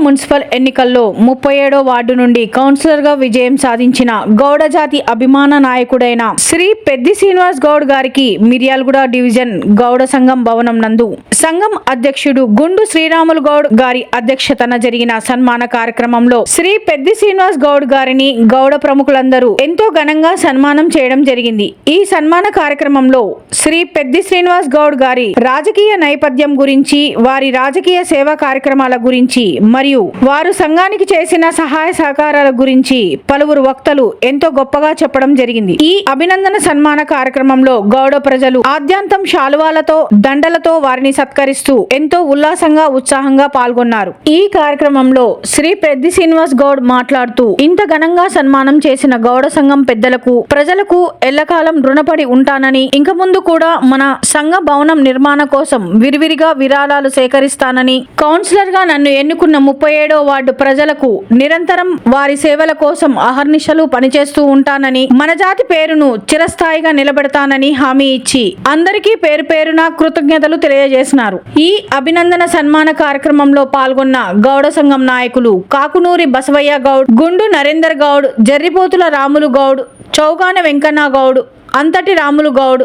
Municipal ఎన్నికల్లో 37వ ward నుండి కౌన్సిలర్గా విజయం సాధించిన గౌడ జాతి అభిమాన నాయకుడైన శ్రీ పెద్ది శ్రీనివాస్ గౌడ్ గారికి మిర్యాలగూడ డివిజన్ గౌడ సంఘం భవనం నందు సంఘం అధ్యక్షుడు గుండు శ్రీరాములు గౌడ్ గారి అధ్యక్షతన జరిగిన సన్మాన కార్యక్రమంలో శ్రీ పెద్ది శ్రీనివాస్ గౌడ్ గారిని గౌడ ప్రముఖులందరూ ఎంతో ఘనంగా సన్మానం చేయడం జరిగింది. ఈ సన్మాన కార్యక్రమంలో శ్రీ పెద్ది శ్రీనివాస్ గౌడ్ గారి రాజకీయ నేపథ్యం గురించి, వారి రాజకీయ సేవా కార్యక్రమాల గురించి మరియు వారు సంఘానికి చేసిన సహాయ సహకారాల గురించి పలువురు వక్తలు ఎంతో గొప్పగా చెప్పడం జరిగింది. ఈ అభినందన సన్మాన కార్యక్రమంలో గౌడ ప్రజలు ఆద్యంతం శాలువాలతో దండలతో వారిని సత్కరిస్తూ ఎంతో ఉల్లాసంగా ఉత్సాహంగా పాల్గొన్నారు. ఈ కార్యక్రమంలో శ్రీ పెద్ది శ్రీనివాస్ గౌడ్ మాట్లాడుతూ ఇంత ఘనంగా సన్మానం చేసిన గౌడ సంఘం పెద్దలకు ప్రజలకు ఎల్లకాలం రుణపడి ఉంటానని, ఇంక ముందు కూడా మన సంఘ భవనం నిర్మాణం కోసం విరివిరిగా విరాళాలు సేకరిస్తానని, కౌన్సిలర్ గా నన్ను ఎన్నుకున్న 37వ వార్డు ప్రజలకు నిరంతరం వారి సేవల కోసం అహర్నిశలు పనిచేస్తూ ఉంటానని, మన జాతి పేరును చిరస్థాయిగా నిలబెడతానని హామీ ఇచ్చి అందరికీ పేరు పేరున కృతజ్ఞతలు తెలియజేసినారు. ఈ అభినందన సన్మాన కార్యక్రమంలో పాల్గొన్న గౌడ సంఘం నాయకులు కాకునూరి బసవయ్య గౌడ్, గుండు నరేందర్ గౌడ్, జర్రిపోతుల రాములు గౌడ్, చౌగాన వెంకన్న గౌడ్, అంతటి రాములు గౌడ్,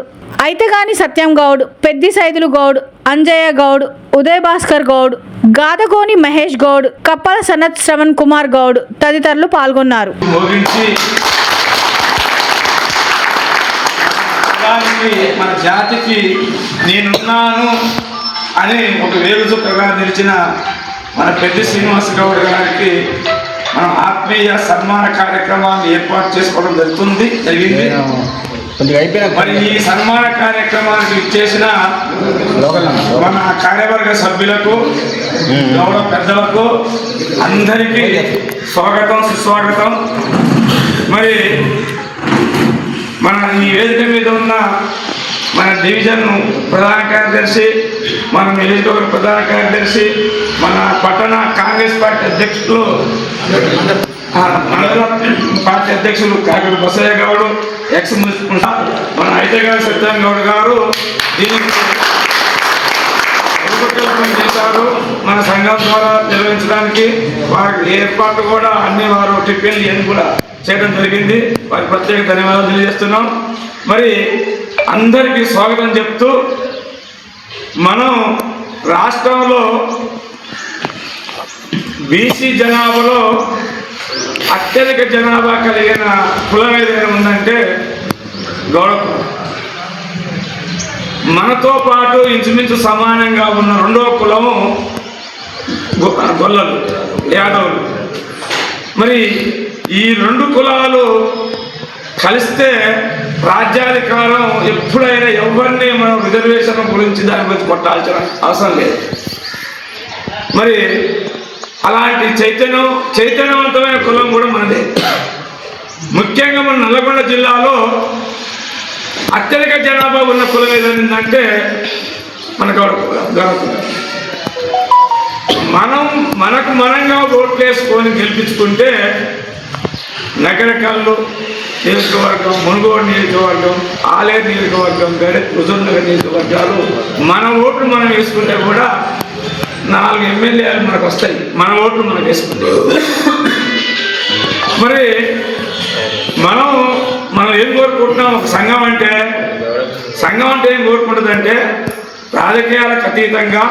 ఐతగాని సత్యం గౌడ్, పెద్ది సైదులు గౌడ్, అంజయ్య గౌడ్, ఉదయ్ భాస్కర్ గౌడ్, గాదగోని మహేష్ గౌడ్, కప్పల సనత్ శ్రవణ్ కుమార్ గౌడ్ తదితరులు పాల్గొన్నారు. మన జాతికి నేనున్నాను అని ఒక వేగుచుక్కగా నిలిచిన మన పెద్ది శ్రీనివాస్ గౌడ్ గారికి మనం ఆత్మీయ సన్మాన కార్యక్రమాన్ని ఏర్పాటు చేసుకోవడం జరిగింది. మరి ఈ సన్మాన కార్యక్రమానికి ఇచ్చేసిన మన కార్యవర్గ సభ్యులకు, గౌడ పెద్దలకు అందరికీ స్వాగతం, సుస్వాగతం. మరి మన ఈ వేదిక మీద ఉన్న మన డివిజన్ ప్రధాన కార్యదర్శి, మన నియోజకవర్గ ప్రధాన కార్యదర్శి, మన పట్టణ కాంగ్రెస్ పార్టీ అధ్యక్షులు, మండల పార్టీ అధ్యక్షులు కాకుడు బసయ్య గౌడ్, ఎక్స్ మన ఐతగాని సత్యం గౌడ్ గారు దీనికి చేశారు. మన సంఘం ద్వారా నిర్వహించడానికి వారి ఏర్పాట్లు కూడా అన్ని వారు టిఫిన్లు ఏం కూడా చేయడం జరిగింది. వారికి ప్రత్యేక ధన్యవాదాలు తెలియజేస్తున్నాం. మరి అందరికీ స్వాగతం చెప్తూ, మనం రాష్ట్రంలో బీసీ జనాభాలో అత్యధిక జనాభా కలిగిన కులం ఏదైనా ఉందంటే గౌడ కులం. మనతో పాటు ఇంచుమించు సమానంగా ఉన్న రెండవ కులము గొల్లలు, యాదవులు. మరి ఈ రెండు కులాలు కలిస్తే రాజ్యాధికారం ఎప్పుడైనా ఎవరిని మనం రిజర్వేషన్ గురించి దాని గురించి కొట్టాల్సిన అవసరం లేదు. మరి అలాంటి చైతన్యవంతమైన కులం కూడా మనదే. ముఖ్యంగా మన నల్లగొండ జిల్లాలో అత్యధిక జనాభా ఉన్న కులం ఏదంటే మన గౌడ కులం. మనకు మనంగా ఓట్లు వేసుకొని గెలిపించుకుంటే నగరకల్లు నియోజకవర్గం, మునుగోడు నియోజకవర్గం, ఆలేరు నియోజకవర్గం, హుజూర్నగర్ నియోజకవర్గాలు మన ఓట్లు మనం వేసుకుంటే కూడా 4 ఎమ్మెల్యేలు మనకు వస్తాయి, మన ఓట్లు మనం వేసుకుంటే. మరి మనం ఏం కోరుకుంటున్నాం? ఒక సంఘం అంటే ఏం కోరుకుంటుందంటే రాజకీయాలకు అతీతంగా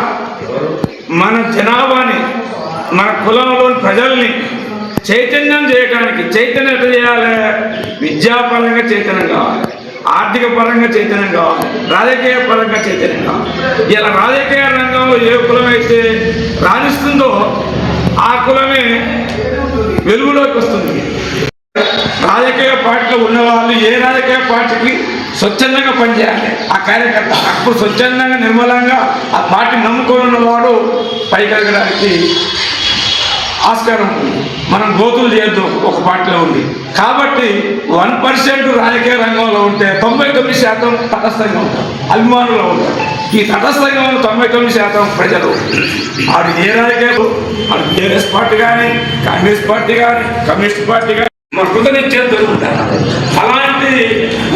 మన జనాభాని, మన కులంలోని ప్రజల్ని చైతన్యం చేయడానికి, చైతన్యం ఎట్లా చేయాలి? విద్యాపరంగా చైతన్యం కావాలి, ఆర్థిక పరంగా చైతన్యం కావాలి, రాజకీయ పరంగా చైతన్యం కావాలి. ఇలా రాజకీయ రంగంలో ఏ కులం అయితే రాణిస్తుందో ఆ కులమే వెలుగులోకి వస్తుంది. రాజకీయ పార్టీలో ఉన్నవాళ్ళు ఏ రాజకీయ పార్టీకి స్వచ్ఛందంగా పనిచేయాలి. ఆ కార్యకర్త అప్పుడు స్వచ్ఛందంగా నిర్మలంగా ఆ పార్టీ నమ్ముకొని ఉన్నవాడు పైకెదగడానికి ఆస్కారం ఉంది. మనం గోతులు చేయొద్దు ఒక పార్టీలో ఉంది. కాబట్టి 1% రాజకీయ రంగంలో ఉంటే 99% తటస్థంగా ఉంటారు, అభిమానులు ఉంటారు. ఈ తటస్థంగా ఉన్న 99% ప్రజలు, ఆడు ఏ రాజకీయాలు, ఆడు టీఆర్ఎస్ పార్టీ కానీ, కాంగ్రెస్ పార్టీ కానీ, కమ్యూనిస్ట్ పార్టీ కానీ మన కృతనిశ్చయం జరుగుతారు. అలాంటి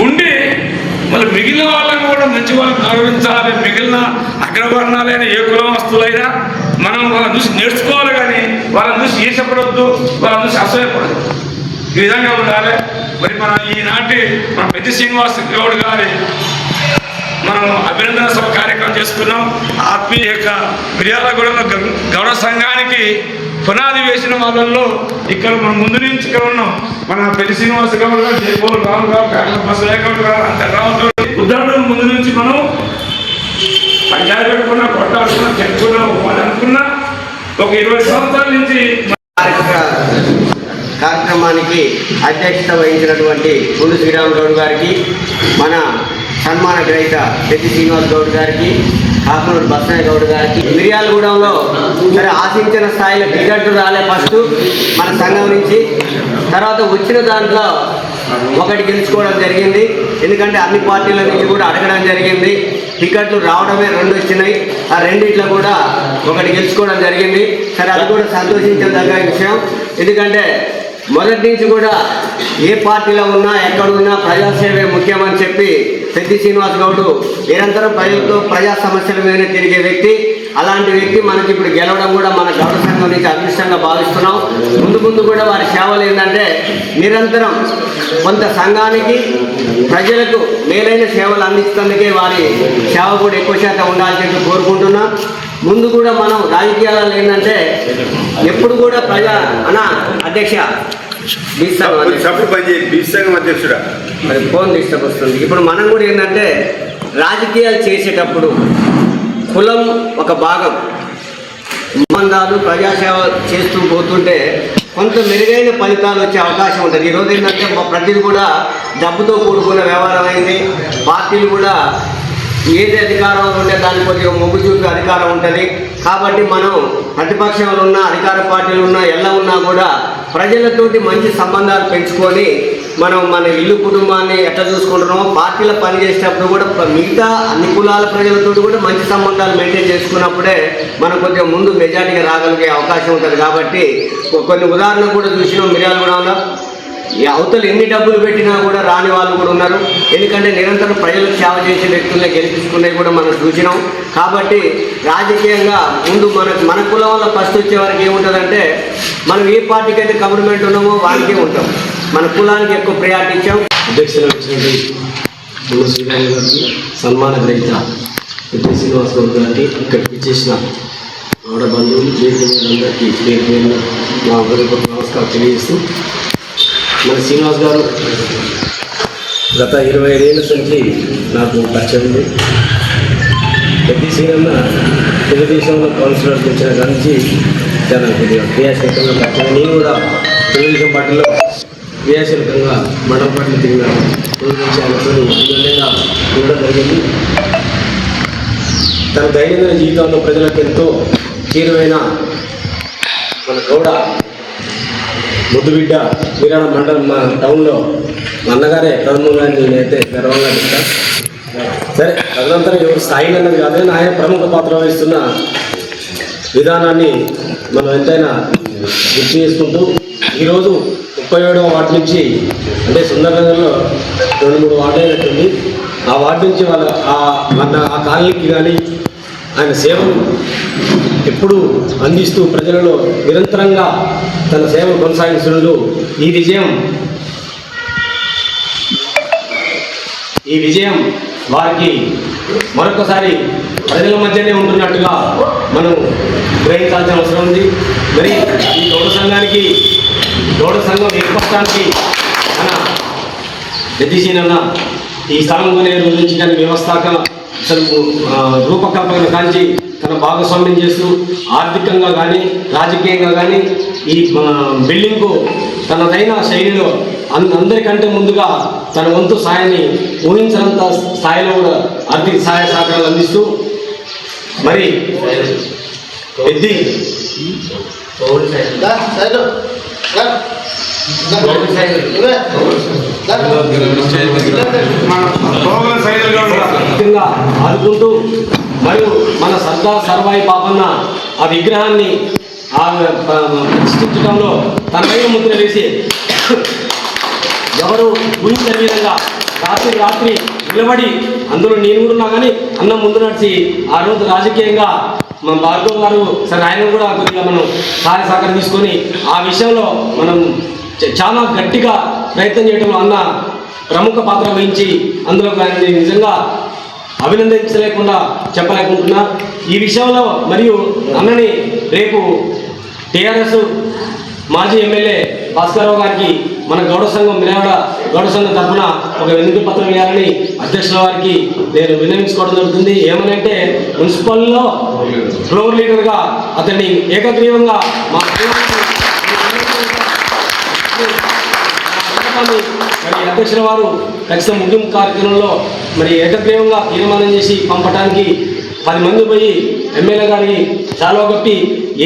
ఉండి మళ్ళీ మిగిలిన వాళ్ళని కూడా మంచి వాళ్ళని గౌరవించాలి. మిగిలిన అగ్రవర్ణాలైన ఏ కులమస్తులైనా మనం వాళ్ళని చూసి నేర్చుకోవాలి, కానీ వాళ్ళని చూసి ఈర్షపడవద్దు, వాళ్ళని చూసి అసూయపడదు. ఈ విధంగా ఉండాలి. మరి మన ఈనాటి మన పెద్ది శ్రీనివాస్ గౌడ్ గారి మనం అభినందన సభ కార్యక్రమం చేసుకున్నాం. ఆత్మీయ యొక్క మిర్యాలగూడెంలో గౌడ సంఘానికి పునాది వేసిన వాళ్ళల్లో ఇక్కడ మన ముందు నుంచి ఇక్కడ ఉన్నాం. మన పెద్ది శ్రీనివాస గౌడ్ గారు, జయపూర్ రావు గారు, కాకల బసయ్య గౌడ్ గారు, అంతరావు ఉదాహరణ ముందు నుంచి మనం పంచాయతీ పెట్టుకున్నా, కొట్టాడుకున్నా, చెప్పుకున్నా, అనుకున్నా ఒక 20 సంవత్సరాల నుంచి కార్యక్రమానికి అధ్యక్షత వహించినటువంటి గుండు శ్రీరామ్ గౌడ్ గారికి, మన సన్మాన గ్రహీత పెద్ది శ్రీనివాస్ గౌడ్ గారికి, కాకునూరు బసయ్య గౌడ్ గారికి, మిర్యాలగూడెంలో సరే ఆశించిన స్థాయిలో టికెట్లు రాలే ఫస్ట్ మన సంఘం నుంచి. తర్వాత వచ్చిన దాంట్లో ఒకటి గెలుచుకోవడం జరిగింది. ఎందుకంటే అన్ని పార్టీల నుంచి కూడా అడగడం జరిగింది. టికెట్లు రావడమే 2 వచ్చినాయి. ఆ రెండిట్లో కూడా ఒకటి గెలుచుకోవడం జరిగింది. సరే అది కూడా సంతోషించదగ్గ విషయం. ఎందుకంటే మొదటి నుంచి కూడా ఏ పార్టీలో ఉన్నా ఎక్కడున్నా ప్రజాసేవే ముఖ్యమని చెప్పి పెద్ది శ్రీనివాస్ గౌడ్ నిరంతరం ప్రజలతో ప్రజా సమస్యల మీదనే తిరిగే వ్యక్తి. అలాంటి వ్యక్తి మనకి ఇప్పుడు గెలవడం కూడా మన గౌడ సంఘం నుంచి అదృష్టంగా భావిస్తున్నాం. ముందు ముందు కూడా వారి సేవలు ఏంటంటే నిరంతరం కొంత సంఘానికి ప్రజలకు మేలైన సేవలు అందిస్తున్నందుకే వారి సేవ కూడా ఎక్కువ శాతం ఉండాలని చెప్పి కోరుకుంటున్నాం. ముందు కూడా మనం రాజకీయాలలో ఏంటంటే ఎప్పుడు కూడా అధ్యక్ష అధ్యక్షుడా మరి ఫోన్ డిస్టర్బ్ వస్తుంది. ఇప్పుడు మనం కూడా ఏంటంటే రాజకీయాలు చేసేటప్పుడు కులం ఒక భాగం, సంబంధాలు ప్రజాసేవ చేస్తూ పోతుంటే కొంత మెరుగైన ఫలితాలు వచ్చే అవకాశం ఉంటుంది. ఈరోజు ఏంటంటే ప్రతిదీ కూడా డబ్బుతో కూడుకున్న వ్యవహారం అయింది. పార్టీలు కూడా ఏది అధికారంలో ఉంటే దానికి కొద్దిగా మొగ్గు చూపే అధికారం ఉంటుంది. కాబట్టి మనం ప్రతిపక్షంలో ఉన్న అధికార పార్టీలు ఉన్నా ఎలా ఉన్నా కూడా ప్రజలతోటి మంచి సంబంధాలు పెంచుకొని మనం మన ఇల్లు కుటుంబాన్ని ఎట్లా చూసుకుంటున్నామో పార్టీలో పనిచేసేటప్పుడు కూడా మిగతా అన్ని కులాల ప్రజలతో కూడా మంచి సంబంధాలు మెయింటైన్ చేసుకున్నప్పుడే మనం కొద్దిగా ముందు మెజార్టీగా రాగలిగే అవకాశం ఉంటుంది. కాబట్టి కొన్ని ఉదాహరణలు కూడా చూసినాం. మిర్యాలగూడెంలో ఈ అవతలు ఎన్ని డబ్బులు పెట్టినా కూడా రాని వాళ్ళు కూడా ఉన్నారు. ఎందుకంటే నిరంతరం ప్రజలకు సేవ చేసే వ్యక్తుల్ని గెలిపించుకునేవి కూడా మనం చూసినాం. కాబట్టి రాజకీయంగా ముందు మన కులం వల్ల ఫస్ట్ వచ్చే వారికి ఏముంటుందంటే మనం ఏ పార్టీకి అయితే గవర్నమెంట్ ఉన్నామో వారికే ఉంటాం. మన కులానికి ఎక్కువ ప్రయారిటీ ఇచ్చాం. అధ్యక్షులు వచ్చినటువంటి గుండు శ్రీరామ్ గారికి, సన్మాన గ్రహీత పెద్ది శ్రీనివాస్ గౌడ్ గారికి, ఇక్కడికి చేసిన ఆడ బంధువులు అందరికీ పేరు మా హృదయపూర్వక నమస్కారం తెలియజేస్తూ, మన శ్రీనివాస్ గారు గత 25 ఏళ్ళ నుంచి నాకు పరిచయం ఉంది. పెద్ది శ్రీరన్న తెలుగుదేశంలో కౌన్సిలర్ వచ్చిన నుంచి చాలా కొద్దిగా క్రియాశీలకంగా పరిచయం. నేను కూడా తెలుగుదేశం పార్టీలో క్రియాశీలకంగా మండల పార్టీలు తిరిగిన నుంచి ఆయనతో అన్యోన్యంగా ఉండడం జరిగింది. తన దైనందిన జీవితంలో ప్రజలకు ఎంతో చేరువైన మన గౌడ ముద్దుబిడ్డ వీరాణ మండలం మా టౌన్లో మా అన్నగారే ప్రథమంగా నేనైతే గర్వంగా చెప్తాను. సరే తదనంతరం ఎవరు స్థాయిలో అన్నది కాదు, ఆయన ప్రముఖ పాత్ర వహిస్తున్న విధానాన్ని మనం ఎంతైనా గుర్తు చేసుకుంటూ ఈరోజు 37వ వార్డు నుంచి అంటే సుందరనగర్లో 2-3 వార్డు అయినట్టుంది. ఆ వార్డు నుంచి ఆ కాలనీకి కానీ ఆయన సేవలు ఎప్పుడు అందిస్తూ ప్రజలలో నిరంతరంగా తన సేవలు కొనసాగిస్తున్నారు. ఈ విజయం వారికి మరొకసారి ప్రజల మధ్యనే ఉంటున్నట్టుగా మనం గ్రహించాల్సిన అవసరం ఉంది. మరి ఈ గౌడ సంఘం ఏర్పడటానికి మన పెద్దిశీనన్న ఈ స్థలం కొనే రోజు నుంచి కానీ వ్యవస్థాపక రూపకల్పన కాంచి తన భాగస్వామ్యం చేస్తూ ఆర్థికంగా కానీ రాజకీయంగా కానీ ఈ బిల్డింగ్కు తనదైన శైలిలో అందరికంటే ముందుగా తన వంతు సాయాన్ని ఊహించినంత స్థాయిలో కూడా ఆర్థిక సహాయ సహకారాలు అందిస్తూ మరి పెద్ది ఆదుకుంటూ మరియు మన సర్దార్ సర్వాయి పాపన్న ఆ విగ్రహాన్ని ప్రతిష్ఠించడంలో తనపైన ముద్ర వేసి ఎవరు ఊహించని విధంగా రాత్రి నిలబడి అందులో నేను కూడా ఉన్నా కానీ అన్న ముందు నడిచి ఆ రోజు రాజకీయంగా మన భార్గవ్ గారు సరే ఆయన కూడా కొద్దిగా మనం సహాయ సహకారం తీసుకొని ఆ విషయంలో మనం చాలా గట్టిగా ప్రయత్నం చేయడంలో అన్న ప్రముఖ పాత్ర వహించి అందులో ఆయన్ని నిజంగా అభినందించలేకుండా చెప్పలేకుంటున్నా. ఈ విషయంలో మరియు అన్నని రేపు టీఆర్ఎస్ మాజీ ఎమ్మెల్యే భాస్కరరావు గారికి మన గౌడ సంఘం మిర్యాలగూడ గౌడ సంఘం తరఫున ఒక వినతి పత్రం ఇవ్వాలని అధ్యక్షుల వారికి నేను విన్నవించుకోవడం జరుగుతుంది. ఏమనంటే మున్సిపల్లో ఫ్లోర్ లీడర్గా అతన్ని ఏకగ్రీవంగా మా మరి అధ్యక్షుల వారు ఖచ్చితంగా ముగింపు కార్యక్రమంలో మరి ఏకగ్రీవంగా తీర్మానం చేసి పంపడానికి 10 మంది పోయి ఎమ్మెల్యే గారికి చాలా కప్పి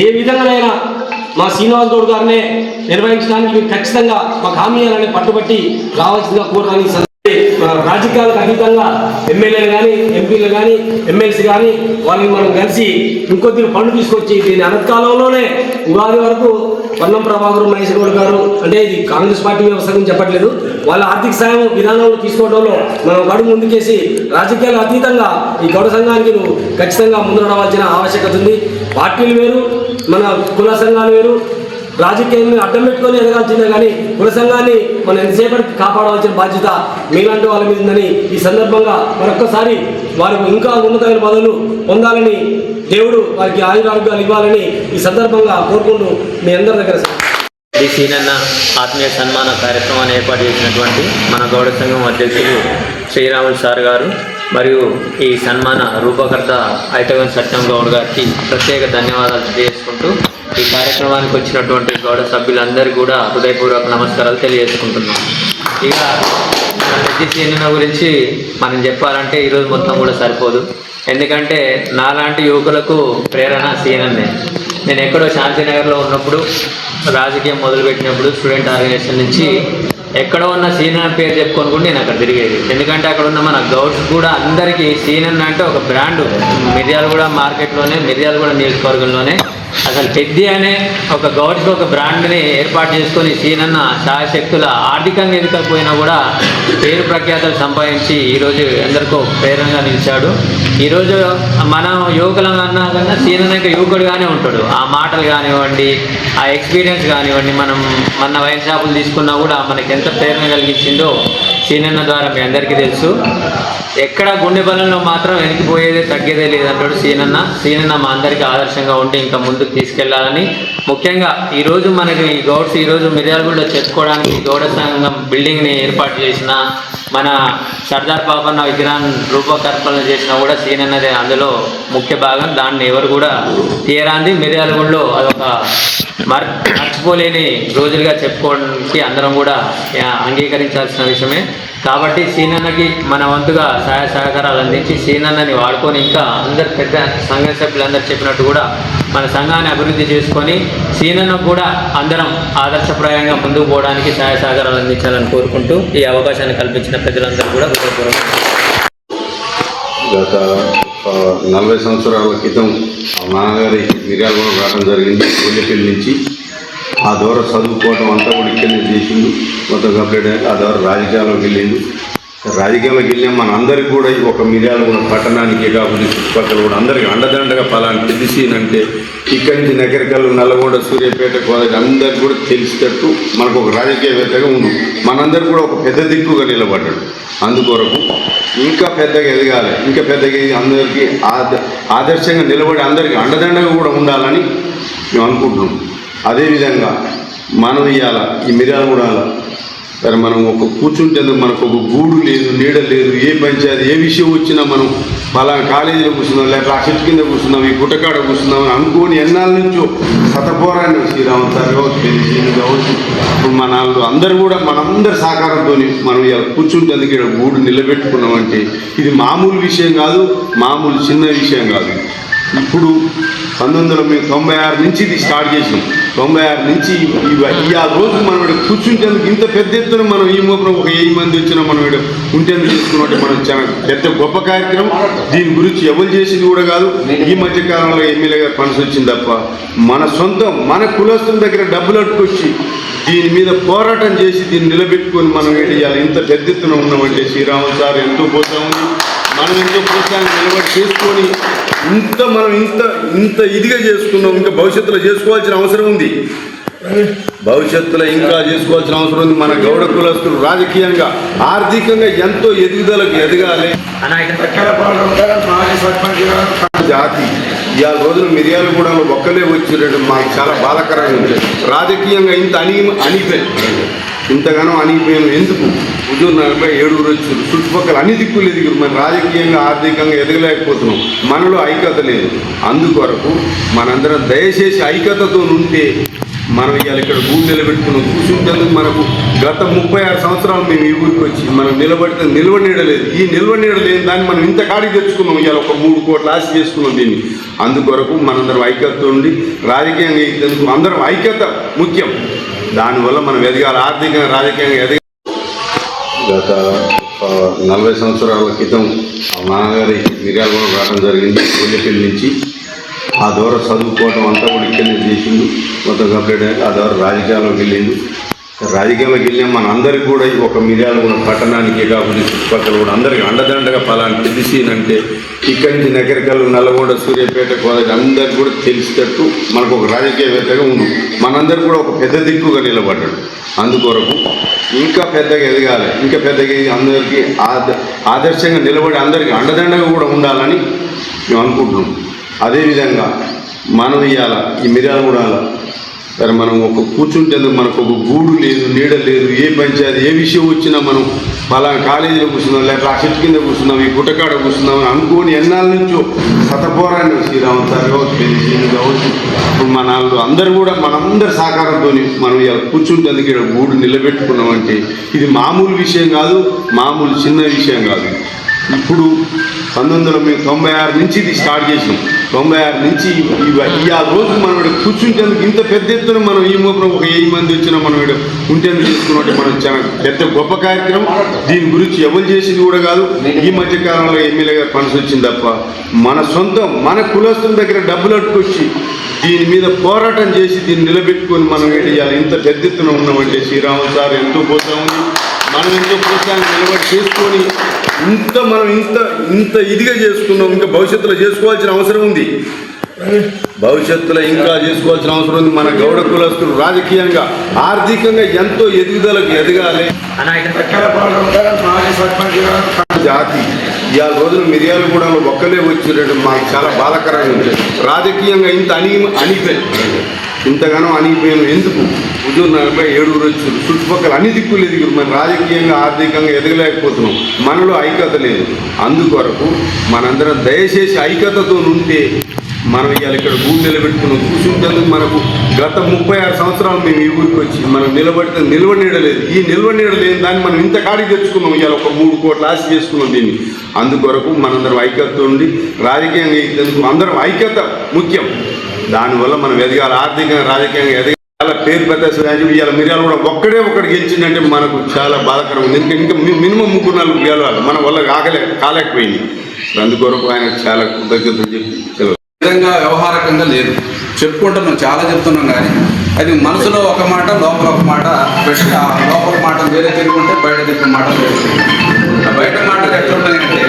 ఏ విధంగానైనా మా శ్రీనివాస్ గౌడ్ గారినే నిర్వహించడానికి మీరు ఖచ్చితంగా మాకు హామీ ఇవ్వాలని పట్టుబట్టి రావాల్సిందిగా కోరడానికి రాజకీయాలకు అతీతంగా ఎమ్మెల్యేలు కానీ ఎంపీలు కానీ ఎమ్మెల్సీ కానీ వాళ్ళని మనం కలిసి ఇంకొద్దిగా ఫండ్ తీసుకొచ్చి దీని అనత్కాలంలోనే ఉగాది వరకు పన్నం ప్రభాకర్ మహేష్ గౌడ్ గారు అంటే ఇది కాంగ్రెస్ పార్టీ వ్యవస్థ గురించి చెప్పట్లేదు, వాళ్ళ ఆర్థిక సాయం విధానంలో తీసుకోవడంలో మనం ఒక అడుగు ముందుకేసి రాజకీయాలకు అతీతంగా ఈ గౌడ సంఘానికి నువ్వు ఖచ్చితంగా ముందు నడవాల్సిన ఆవశ్యకత ఉంది. పార్టీలు వేరు, మన కుల సంఘాలు వేరు, రాజకీయాన్ని అడ్డం పెట్టుకొని ఎదగాల్సిందే కానీ కుల సంఘాన్ని మనం ఎంతసేపటికి కాపాడవలసిన బాధ్యత మీలాంటి వాళ్ళ మీద ఉందని ఈ సందర్భంగా మరొక్కసారి వారికి ఇంకా ఉన్నతమైన పదవులు పొందాలని దేవుడు వారికి ఆయురారోగ్యాలు ఇవ్వాలని ఈ సందర్భంగా కోరుకుంటూ మీ అందరి దగ్గర డి సీనన్న ఆత్మీయ సన్మాన కార్యక్రమాన్ని ఏర్పాటు చేసినటువంటి మన గౌడ సంఘం అధ్యక్షులు శ్రీరాములు సార్ గారు మరియు ఈ సన్మాన రూపకర్త ఐతగన్ సత్యం గౌడ్ గారికి ప్రత్యేక ధన్యవాదాలు తెలియజేసుకుంటూ ఈ కార్యక్రమానికి వచ్చినటువంటి గౌడ సభ్యులందరికీ కూడా హృదయపూర్వక నమస్కారాలు తెలియజేసుకుంటున్నాం. ఇక రెడ్డి సీనన్న గురించి మనం చెప్పాలంటే ఈరోజు మొత్తం కూడా సరిపోదు. ఎందుకంటే నాలాంటి యువకులకు ప్రేరణ సీనన్నే. నేను ఎక్కడో శాంతినగర్లో ఉన్నప్పుడు రాజకీయం మొదలుపెట్టినప్పుడు స్టూడెంట్ ఆర్గనైజేషన్ నుంచి ఎక్కడో ఉన్న సీనన్న పేరు చెప్పుకొని కూడా నేను అక్కడ తిరిగేది. ఎందుకంటే అక్కడ ఉన్న మన గౌడ్స్ కూడా అందరికీ సీనన్న అంటే ఒక బ్రాండు. మిర్యాలగూడ మార్కెట్లోనే, మిర్యాలగూడ నియోజకవర్గంలోనే అసలు పెద్ది అనే ఒక గౌడ్స్కి ఒక బ్రాండ్ని ఏర్పాటు చేసుకొని సీనన్న శాయశక్తుల ఆర్థికంగా ఎదగకపోయినా కూడా పేరు ప్రఖ్యాతలు సంపాదించి ఈరోజు ఎందరికో ప్రేరణగా నిలిచాడు. ఈరోజు మనం యువకులం అన్నా కన్నా సీనన్న యువకుడుగానే ఉంటాడు. ఆ మాటలు కానివ్వండి, ఆ ఎక్స్పీరియన్స్ కానివ్వండి, మనం మన వైన్ షాపులు తీసుకున్నా కూడా మనకి ఎంత ప్రేరణ కలిగించిందో సీనన్న ద్వారా మీ అందరికీ తెలుసు. ఎక్కడ గుండె బలంలో మాత్రం వెనక్కిపోయేదే తగ్గేదే లేదంటాడు సీనన్న. సీనన్న మా అందరికీ ఆదర్శంగా ఉండి ఇంకా ముందుకు తీసుకెళ్లాలని, ముఖ్యంగా ఈరోజు మనకి ఈ గౌడ్స్ ఈరోజు మిర్యాలగూడలో చెప్పుకోవడానికి గౌడ సంఘం బిల్డింగ్ని ఏర్పాటు చేసిన, మన సర్దార్ పాపన్న విగ్రహం రూపకల్పన చేసినా కూడా సీనన్నదే అందులో ముఖ్య భాగం. దాన్ని ఎవరు కూడా తీయరాంది. మిర్యాలగూడలో అదొక మర్చిపోలేని రోజులుగా చెప్పుకోవడానికి అందరం కూడా అంగీకరించాల్సిన విషయమే. కాబట్టి సీనన్నకి మన వంతుగా సహాయ సహకారాలు అందించి సీనన్నని వాడుకొని ఇంకా అందరు పెద్ద సంఘ సభ్యులందరూ చెప్పినట్టు కూడా మన సంఘాన్ని అభివృద్ధి చేసుకొని సీనన్నకు కూడా అందరం ఆదర్శప్రాయంగా ముందుకు పోవడానికి సహాయ సహకారాలు అందించాలని కోరుకుంటూ ఈ అవకాశాన్ని కల్పించిన ప్రజలందరూ కూడా గత 40 సంవత్సరాల క్రితం నాన్నగారి మిర్యాలగూడ రావడం జరిగింది. కొల్లిపల్లి నుంచి ఆ ద్వారా చదువుకోవడం అంతా కూడా ఇక్కడనే చేసిండు. మొత్తం కంప్లీట్ అయ్యాక ఆ ద్వారా రాజకీయాల్లోకి వెళ్ళిండు. రాజకీయాల్లోకి వెళ్ళిన మన అందరికీ కూడా ఒక మిర్యాలగూడ పట్టణానికి కాకుండా చుట్టుపక్కల కూడా అందరికీ అండదండగా పలానా పెద్ద సీన్ అంటే ఇక్కడి నుంచి నగరికల్లు, నల్లగొండ, సూర్యాపేట, కోదాడ అందరికీ కూడా తెలిసేటట్టు మనకు ఒక రాజకీయవేత్తగా ఉండు. మనందరూ కూడా ఒక పెద్ద దిక్కుగా నిలబడ్డాడు. అందుకొరకు ఇంకా పెద్దగా ఎదగాలి, ఇంకా పెద్దగా అందరికీ ఆదర్శంగా నిలబడి అందరికీ అండదండగా కూడా ఉండాలని మేము అనుకుంటున్నాం. అదేవిధంగా మనం ఇవాళ ఈ మిర్యాలగూడలో సరే మనం ఒక కూర్చుంటే మనకు ఒక గూడు లేదు, నీడ లేదు, ఏ పంచాయతీ ఏ విషయం వచ్చినా మనం పలానా కాలేజీలో కూర్చున్నాం, లేకపోతే ఆ చెట్టు కింద కూర్చున్నాం, ఈ గుట్టకాడ కూర్చున్నాం అని అనుకోని ఎన్నాళ్ళ నుంచో సతపోరాన్ని శ్రీరామ్ సార్ కావచ్చు, పెళ్లి కావచ్చు, ఇప్పుడు మన అందరూ కూడా మనందరి సహకారంతో మనం ఇలా కూర్చుంటేందుకు ఇక్కడ గూడు నిలబెట్టుకున్నామంటే ఇది మామూలు విషయం కాదు, మామూలు చిన్న విషయం కాదు. ఇప్పుడు 1996 నుంచి ఇది స్టార్ట్ చేసినాం. 96 నుంచి ఆ రోజు మనం ఇక్కడ కూర్చుంటేందుకు ఇంత పెద్ద ఎత్తున మనం ఈ మూపున ఒక 1000 మంది వచ్చినా మనం ఇక్కడ ఉంటేందుకు చేసుకున్నట్టు మనం చాలా పెద్ద గొప్ప కార్యక్రమం. దీని గురించి ఎవరు చేసింది కూడా కాదు. ఈ మధ్యకాలంలో ఎమ్మెల్యే గారు ఫండ్స్ వచ్చింది తప్ప మన సొంతం మన కులస్తుల దగ్గర డబ్బులు అట్టుకొచ్చి దీని మీద పోరాటం చేసి దీన్ని నిలబెట్టుకొని మనం ఏం చేయాలి. ఇంత పెద్ద ఎత్తున ఉన్నామంటే శ్రీరాములు సార్ ఎంతో పోతా ఉంది, మనం ఎంతో ప్రోత్సాహం నిలబడి చేసుకొని మనం ఇంత ఇదిగా చేసుకున్నాం. ఇంకా భవిష్యత్తులో చేసుకోవాల్సిన అవసరం ఉంది. భవిష్యత్తులో ఇంకా చేసుకోవాల్సిన అవసరం ఉంది. మన గౌడ కులస్తులు రాజకీయంగా ఆర్థికంగా ఎంతో ఎదుగుదలకు ఎదగాలి. జాతి ఇవాళ రోజున మిర్యాలగూడలో ఒక్కలే వచ్చినట్టు మాకు చాలా బాధాకరంగా ఉంది. రాజకీయంగా ఇంత అణిగిపోయింది, ఇంతగానో అణిగిపోయాను. ఎందుకు? హుజూర్ నగర్లో 7 వచ్చారు, చుట్టుపక్కల అన్ని దిక్కులు ఎదిగారు. మరి రాజకీయంగా ఆర్థికంగా ఎదగలేకపోతున్నాం, మనలో ఐక్యత లేదు. అందుకొరకు మనందరం దయచేసి ఐక్యతతో ఉంటే మనం ఇవాళ ఇక్కడ గూడు నిలబెట్టుకున్నాం. కూర్చుంటేందుకు మనకు గత 36 సంవత్సరాలు మేము ఈ ఊరికి వచ్చి మనం నిలబడినీడలేదు. ఈ నిలబడినీడలేని దాన్ని మనం ఇంత కాడికి తెచ్చుకున్నాం. ఇవాళ ఒక 3 కోట్ల ఆశ చేసుకున్నాం దీన్ని. అందుకొరకు మనందరం ఐక్యతతో ఉండి రాజకీయంగా ఎదిగేందుకు అందరం ఐక్యత ముఖ్యం. దానివల్ల మనం ఎదగాలి, ఆర్థికంగా రాజకీయంగా ఎదగాలి. గత 40 సంవత్సరాల క్రితం నాన్నగారి మిర్యాలగూడ రావడం జరిగింది కొల్లిపల్లి నుంచి. ఆ ద్వారా చదువుకోవడం అంతా కూడా ఇక్కడనే చేసిండు. మొత్తం కంప్లీట్ అయ్యాక ఆ ద్వారా రాజకీయాల్లోకి వెళ్ళిండు. రాజకీయాల్లోకి వెళ్ళినా మన అందరికీ కూడా ఒక మిర్యాలగూడ పట్టణానికి కాకుండా చుట్టుపక్కల కూడా అందరికీ అండదండగా పలాని పెద్ద అంటే ఇక్కడి నుంచి నగరికల్లు, నల్లగొండ, సూర్యాపేట, కోదాడ అందరికీ కూడా తెలిసేటట్టు మనకు ఒక రాజకీయవేత్తగా ఉంది. మనందరూ కూడా ఒక పెద్ద దిక్కుగా నిలబడ్డాడు. అందుకొరకు ఇంకా పెద్దగా ఎదగాలి, ఇంకా పెద్దగా అందరికీ ఆదర్శంగా నిలబడి అందరికీ అండదండగా కూడా ఉండాలని మేము అనుకుంటున్నాం. అదేవిధంగా మనం ఇవాళ ఈ మిర్యాలగూడలో సరే మనం ఒక కూర్చుంటేందుకు మనకు ఒక గూడు లేదు, నీడ లేదు. ఏ పంచాయతీ ఏ విషయం వచ్చినా మనం పలానా కాలేజీలో కూర్చున్నాం, లేకపోతే ఆ చెట్టు కింద కూర్చున్నాం, ఈ గుట్టకాడ కూర్చున్నాం అని అనుకోని ఎన్నాళ్ళ నుంచో సతపోరాన్ని శ్రీరాములు సార్ కావచ్చు, పెద్దశ్రీని కావచ్చు, ఇప్పుడు మన వాళ్ళు అందరూ కూడా మనందరి సహకారంతో మనం ఇలా కూర్చుంటేందుకు ఇక్కడ గూడు నిలబెట్టుకున్నామంటే ఇది మామూలు విషయం కాదు, మామూలు చిన్న విషయం కాదు. ఇప్పుడు 1996 నుంచి ఇది స్టార్ట్ చేసినాం. 96 నుంచి ఆ రోజు మనం ఇక్కడ కూర్చుంటేందుకు ఇంత పెద్ద ఎత్తున మనం ఈ మూపం ఒక 1000 మంది వచ్చినా మనం ఇక్కడ ఉంటేందుకు చేసుకున్నట్టు మనం చాలా పెద్ద గొప్ప కార్యక్రమం. దీని గురించి ఎవరు చేసింది కూడా కాదు. ఈ మధ్య కాలంలో ఎమ్మెల్యేగా ఫండ్స్ వచ్చింది తప్ప మన సొంతం మన కులస్తుల దగ్గర డబ్బులు అట్టుకొచ్చి దీని మీద పోరాటం చేసి దీన్ని నిలబెట్టుకొని మనం ఏం చేయాలి. ఇంత పెద్ద ఎత్తున ఉన్నామంటే శ్రీరాములు సార్ ఎంతో పోతా ఉంది, మనం ఎంతో ప్రోత్సాహం నిలబడి చేసుకొని మనం ఇంత ఇదిగా చేసుకున్నాం. ఇంకా భవిష్యత్తులో చేసుకోవాల్సిన అవసరం ఉంది. భవిష్యత్తులో ఇంకా చేసుకోవాల్సిన అవసరం ఉంది. మన గౌడ కులస్తులు రాజకీయంగా ఆర్థికంగా ఎంతో ఎదుగుదలకు ఎదగాలి. జాతి ఇవాళ రోజున మిర్యాలగూడలో ఒక్కలే వచ్చినట్టు మాకు చాలా బాధాకరంగా ఉంది. రాజకీయంగా ఇంత అణిగిపోయింది, ఇంతగానో అణిగిపోయాను. ఎందుకు? హుజూర్ నగర్లో 7 వచ్చారు, చుట్టుపక్కల అన్ని దిక్కులు ఎదిగారు. మరి రాజకీయంగా ఆర్థికంగా ఎదగలేకపోతున్నాం, మనలో ఐక్యత లేదు. అందుకొరకు మనందరం దయచేసి ఐక్యతతో ఉంటే మనం ఇవాళ ఇక్కడ గూడు నిలబెట్టుకున్నాం. కూర్చుంటేందుకు మనకు గత 36 సంవత్సరాలు మేము ఈ ఊరికి వచ్చి మనం నిలబడినీడలేదు. ఈ నిలబడినీడలేని దాన్ని మనం ఇంత కాడికి తెచ్చుకున్నాం. ఇవాళ ఒక 3 కోట్ల ఆశ చేసుకున్నాం దీన్ని. అందుకొరకు మనందరం ఐక్యతతో ఉండి రాజకీయంగా ఎదిగేందుకు అందరం ఐక్యత ముఖ్యం. దానివల్ల మనం ఎదగాలి, ఆర్థికంగా రాజకీయంగా ఎదగాలి. చాలా పేరు పెద్ద ఇవాళ మిర్యాలగూడ ఒక్కడు గెలిచిందంటే మనకు చాలా బాధాకరం ఉంది. ఇంకా మినిమం 3-4 గెలవాలి, మన వల్ల కాలేకపోయింది. అందుకొరకు ఆయన చాలా కృతజ్ఞతలు చెప్పి విధంగా వ్యవహారకంగా లేదు. చెప్పుకుంటున్నాం, చాలా చెప్తున్నాం, కానీ అది మనసులో ఒక మాట, లోపల ఒక మాట పెట్టి ఆ లోపల మాట వేరే తిరుగుంటే బయట తిరిగిన మాట వేరు. ఆ బయట మాటలు ఎట్లున్నాయంటే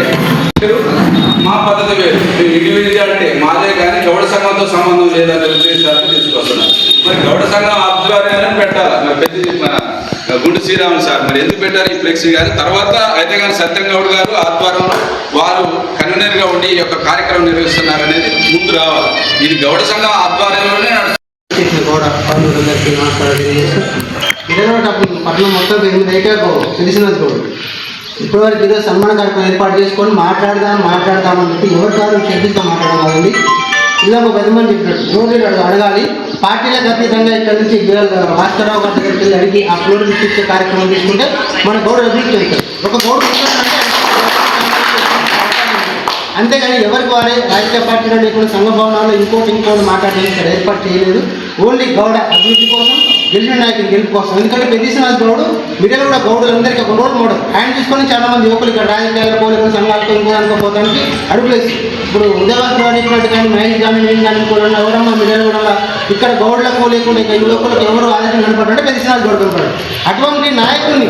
మా పద్ధతి వేరు, ఇండివిజువాలిటీ మాదే, కానీ గౌడ సంఘంతో సంబంధం లేదనే ఉద్దేశాన్ని తీసుకొస్తున్నారు. మరి గౌడ సంఘం ఆధ్వర్యాలను పెట్టాలి. మరి పెద్ద గుండు శ్రీరాములు సార్ మరి ఎందుకు పెట్టారు ఈ ఫ్లెక్సీ? కానీ తర్వాత అయితే కానీ సత్యం గౌడ్ గారు ఆధ్వర్యంలో వారు కన్వీనర్గా ఉండి ఈ యొక్క కార్యక్రమం నిర్వహిస్తున్నారనేది ముందు రావాలి. ఇది గౌడ సంఘం ఆధ్వర్యంలోనే నడుస్తుంది. గౌడ బంధువులందరికీ నమస్కారం తెలియజేస్తూ పట్టణం మొత్తం 8 ఏటాకు తెలిసిన గౌడ్ ఇప్పటివరకు ఏదో సన్మాన కార్యక్రమం ఏర్పాటు చేసుకొని మాట్లాడదామని చెప్పి ఎవరి కాదు క్షేత్రంగా మాట్లాడడం కాదండి. ఇలా ఒక 10 మంది చెప్పినట్టు నోటీలు అడగాలి. పార్టీలకు అతీతంగా ఇక్కడ నుంచి భాస్కరరావు గారి దగ్గరికి వెళ్ళి అడిగి ఆ ఫ్లోర్ ఇచ్చే కార్యక్రమం తీసుకుంటే మన గౌడ అభివృద్ధి అవుతారు. ఒక గౌడ అంతేగాని ఎవరికి వారే రాజకీయ పార్టీలో లేకుండా సంఘ భవనాల్లో ఇంకోటి మాట్లాడడానికి ఇక్కడ ఏర్పాటు చేయలేదు. ఓన్లీ గౌడ అభివృద్ధి కోసం, గెలిచిన నాయకుని గెలుపు కోసం. ఎందుకంటే పెద్దశ్రీనాథ్ గౌడు మిర్యాలగూడ గౌడులందరికీ ఒక రోల్ మోడల్. ఆయన తీసుకొని చాలా మంది యువకులు ఇక్కడ రాజకీయాల్లో పోలికలు సంఘాలతో ఇంకోదానికో పోతానికి అడుగులేసి ఇప్పుడు ఉదయవాసు చెప్పినట్టు కానీ మహేష్ కానీ నేను కానీ కూడా ఎవరమ్మా మిర్యాలగూడలో ఇక్కడ గౌడ్లకు లేకుండా ఇక్కడ యువకులకు ఎవరు ఆలోచన కనపడ్డారంటే పెద్ద శ్రీనివాస్ గౌడ్ కనపడ్డారు. అటువంటి నాయకుడిని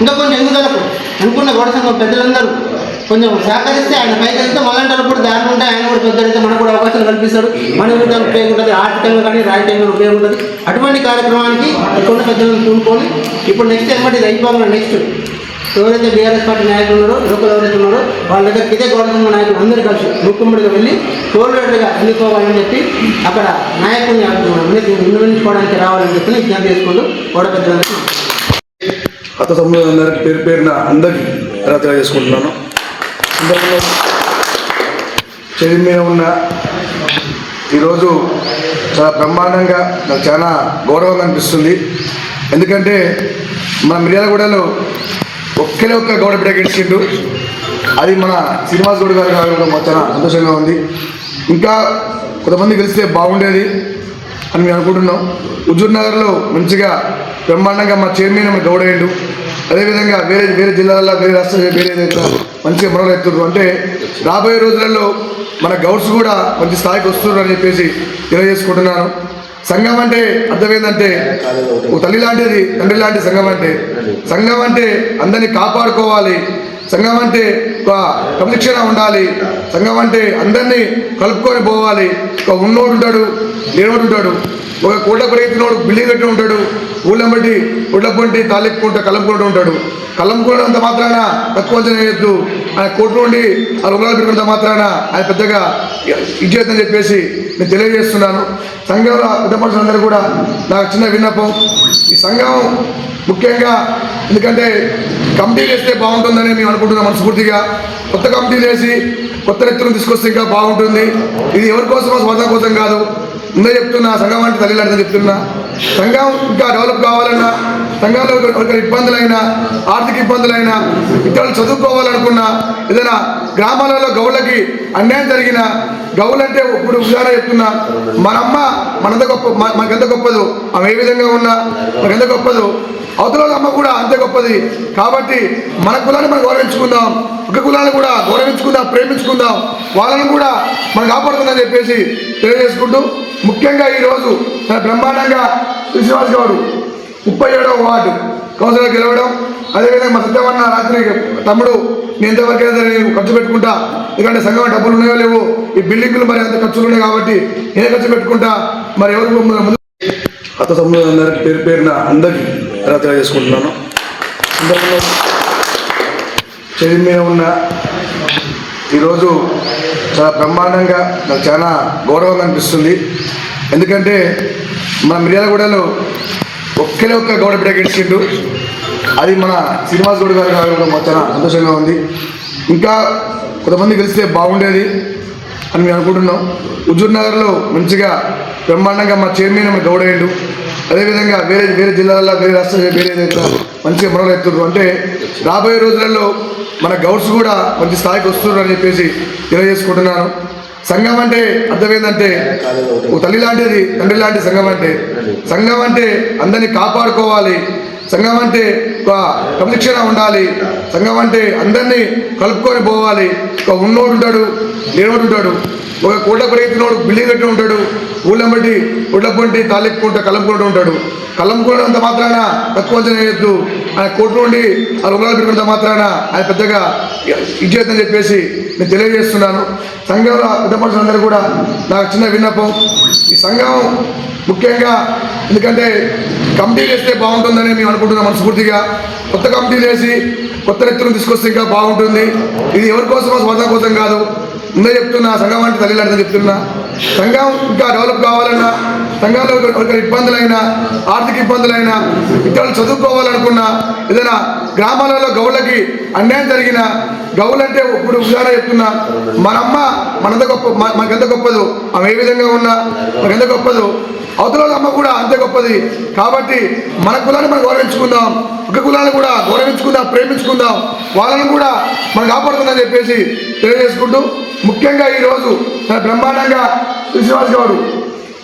ఇంకా కొంచెం ఎదుగుదలకు అనుకున్న గౌడ సంఘం పెద్దలందరూ కొంచెం సహకరిస్తే ఆయన పైకి వెళ్తే మళ్ళంటారు కూడా దారి ఉంటే ఆయన కూడా పెద్దలైతే మనకు కూడా అవకాశం కల్పిస్తాడు. మన విధానం ఉపయోగం ఉంటుంది, ఆర్థికంగా కానీ రాజకీయంగా ఉపయోగం ఉంటుంది. అటువంటి కార్యక్రమానికి ఇక్కడ పెద్దలను పూనుకొని ఇప్పుడు నెక్స్ట్ ఏమంటే ఇది అయిపోవాలి. నెక్స్ట్ ఎవరైతే బీఆర్ఎస్ పార్టీ నాయకులు ఉన్నారో యువకులు ఎవరైతే ఉన్నారో వాళ్ళ దగ్గరికి ఇదే గౌడ సంఘ నాయకులు అందరూ కలిసి ముఖ్యమంత్రిగా వెళ్ళి కోఆర్డినేటర్గా ఎన్నుకోవాలని చెప్పి అక్కడ నాయకుడిని నిర్వహించుకోవడానికి రావాలని చెప్పి విజ్ఞప్తి చేసుకుంటూ గౌడ పెద్దలందరికీ అత సముదాయాలందరికీ పేరు పేరున అందరికీ తెలియజేసుకుంటున్నాను. చదివి మీద ఉన్న ఈరోజు చాలా బ్రహ్మాండంగా నాకు చాలా గౌరవంగా అనిపిస్తుంది. ఎందుకంటే మన మిర్యాలగూడలో ఒక్కరే ఒక్క గౌడ బిడ్డ గెలిచిండు. అది మన శ్రీనివాస్ గౌడ్ గారు కావడం మాకు చాలా సంతోషంగా ఉంది. ఇంకా కొంతమంది గెలిస్తే బాగుండేది అని మేము అనుకుంటున్నాం. హుజూర్ నగర్లో మంచిగా బ్రహ్మాండంగా మా చైర్మన్ మన గౌడ అయ్యిండు. అదేవిధంగా వేరే జిల్లాలలో వేరే రాష్ట్రాలు వేరే మంచిగా మొదలు ఎత్తున్నారు. అంటే రాబోయే రోజులలో మన గౌడ్స్ కూడా మంచి స్థాయికి వస్తున్నారు అని చెప్పేసి తెలియజేసుకుంటున్నాను. సంఘం అంటే అర్థం ఏంటంటే ఒక తల్లి లాంటిది, తండ్రి లాంటి సంఘం అంటే అందరినీ కాపాడుకోవాలి. సంఘం అంటే ఒక క్రమశిక్షణ ఉండాలి. సంఘం అంటే అందరినీ కలుపుకొని పోవాలి. ఒక ఉన్నోడు ఉంటాడు, లేనోడు ఉంటాడు. ఒక కోట పరిగెత్తినోడు బిల్డింగ్ కట్టి ఉంటాడు. ఊళ్ళని బట్టి ఒడ్ల పొంటి తాలెక్కుంటా కలంపుకుంటూ ఉంటాడు. కలంపుకున్నంత మాత్రాన తక్కువ అంచనా వేయద్దు. ఆయన కోర్టు నుండి ఆ రుణాలు పెట్టుకున్నంత మాత్రాన ఆయన పెద్దగా ఇచ్చేద్దని చెప్పేసి నేను తెలియజేస్తున్నాను. సంఘంలో పెద్ద మనుషులందరూ కూడా నాకు చిన్న విన్నపం, ఈ సంఘం ముఖ్యంగా ఎందుకంటే కమిటీలు వేస్తే బాగుంటుందని మేము అనుకుంటున్నాం మనస్ఫూర్తిగా. కొత్త కమిటీలు వేసి కొత్త వ్యక్తులను తీసుకొస్తే ఇంకా బాగుంటుంది. ఇది ఎవరి కోసమో స్వార్థం కోసం కాదు. ముందే చెప్తున్నా, సంఘం అంటే తల్లి లాంటిదని చెప్తున్నా. సంఘం ఇంకా డెవలప్ కావాలన్నా, సంఘంలో ఒకరి ఇబ్బందులైనా, ఆర్థిక ఇబ్బందులైనా, ఇతరులు చదువుకోవాలనుకున్నా, ఏదైనా గ్రామాలలో గౌళ్ళకి అన్యాయం జరిగినా, గౌలంటే ఇప్పుడు ఉదాహరణ చెప్తున్నా, మనమ్మ మనంత గొప్ప, మనకెంత గొప్పదు, ఆమె ఏ విధంగా ఉన్నా మనకెంత గొప్పదు, అవతల అమ్మ కూడా అంతే గొప్పది. కాబట్టి మన కులాన్ని మనం గౌరవించుకుందాం, ఒక కులాన్ని కూడా గౌరవించుకుందాం, ప్రేమించుకుందాం, వాళ్ళని కూడా మనం కాపాడుకుందాం చెప్పేసి తెలియజేసుకుంటూ, ముఖ్యంగా ఈరోజు బ్రహ్మాండంగా శ్రీనివాస్ గౌడ్ 37వ వార్డు కౌన్సిలర్ గెలవడం, అదేవిధంగా మా సత్యవన్న రాత్రి తమ్ముడు నేను ఎంతవరకు అయితే నేను ఖర్చు పెట్టుకుంటా, ఎందుకంటే సంఘం డబ్బులు ఉన్నాయో లేవో, ఈ బిల్డింగ్లు మరి అంత ఖర్చులు ఉన్నాయి కాబట్టి నేను ఖర్చు పెట్టుకుంటా. మరి ఎవరు ముందు అత సముదాయాలందరికీ పేరు పేరున అందరికీ తెలియజేసుకుంటున్నాను. చదివి మీద ఉన్న ఈరోజు చాలా బ్రహ్మాండంగా నాకు చాలా గౌరవంగా అనిపిస్తుంది. ఎందుకంటే మన మిర్యాలగూడలో ఒక్కరే ఒక్క గౌడ బిడ్డ గెలిచిండు. అది మన శ్రీనివాస్ గౌడ్ గారు కావడం మాకు చాలా సంతోషంగా ఉంది. ఇంకా కొంతమంది గెలిస్తే బాగుండేది అని మేము అనుకుంటున్నాం. హుజూర్ నగర్లో మంచిగా బ్రహ్మాండంగా మా చైర్మన్ మన గౌడ అయ్యిండు. అదేవిధంగా వేరే జిల్లాలలో వేరే రాష్ట్రాలు వేరే మంచిగా మొదలు ఎత్తున్నారు. అంటే రాబోయే రోజులలో మన గౌడ్స్ కూడా మంచి స్థాయికి వస్తున్నారు అని చెప్పేసి తెలియజేసుకుంటున్నాను. సంఘం అంటే అర్థం ఏంటంటే ఒక తల్లి లాంటిది, తండ్రి లాంటి సంఘం అంటే అందరినీ కాపాడుకోవాలి. సంఘం అంటే ఒక క్రమశిక్షణ ఉండాలి. సంఘం అంటే అందరినీ కలుపుకొని పోవాలి. ఒక ఉన్నోడు ఉంటాడు, లేనోడు ఉంటాడు. ఒక కోట పరిగెత్తినోడు బిల్డింగ్ కట్టి ఉంటాడు. ఊళ్ళని బట్టి ఒడ్ల పొంటి తాలెక్కుంటా కలంపుకుంటూ ఉంటాడు. కలంపుకున్నంత మాత్రాన తక్కువ అంచనా వేయద్దు. ఆయన కోర్టు నుండి ఆ రుణాలు పెట్టుకున్నంత మాత్రాన ఆయన పెద్దగా ఇచ్చేద్దని చెప్పేసి నేను తెలియజేస్తున్నాను. సంఘంలో పెద్ద మనుషులందరూ కూడా నాకు చిన్న విన్నపం, ఈ సంఘం ముఖ్యంగా ఎందుకంటే కమిటీలు వేస్తే బాగుంటుందని మేము అనుకుంటున్నాం మనస్ఫూర్తిగా. కొత్త కమిటీలు వేసి కొత్త వ్యక్తులను తీసుకొస్తే ఇంకా బాగుంటుంది. ఇది ఎవరి కోసమో స్వార్థం కోసం కాదు. ముందే చెప్తున్నా, సంఘం అంటే తల్లి లాంటిదని చెప్తున్నా. సంఘం ఇంకా డెవలప్ కావాలన్నా, సంఘంలో ఒకరి ఇబ్బందులైనా, ఆర్థిక ఇబ్బందులైనా, ఇతరులు చదువుకోవాలనుకున్నా, ఏదైనా గ్రామాలలో గౌళ్ళకి అన్యాయం జరిగినా, గౌలంటే ఇప్పుడు ఉదాహరణ చెప్తున్నా, మనమ్మ మనంత గొప్ప, మనకెంత గొప్పదు, ఆమె ఏ విధంగా ఉన్నా మనకెంత గొప్పదు, అవతల అమ్మ కూడా అంతే గొప్పది. కాబట్టి మన కులాన్ని మనం గౌరవించుకుందాం, ఒక కులాన్ని కూడా గౌరవించుకుందాం, ప్రేమించుకుందాం, వాళ్ళని కూడా మనం కాపాడుకుందాం చెప్పేసి తెలియజేసుకుంటూ, ముఖ్యంగా ఈరోజు బ్రహ్మాండంగా శ్రీనివాస్ గౌడ్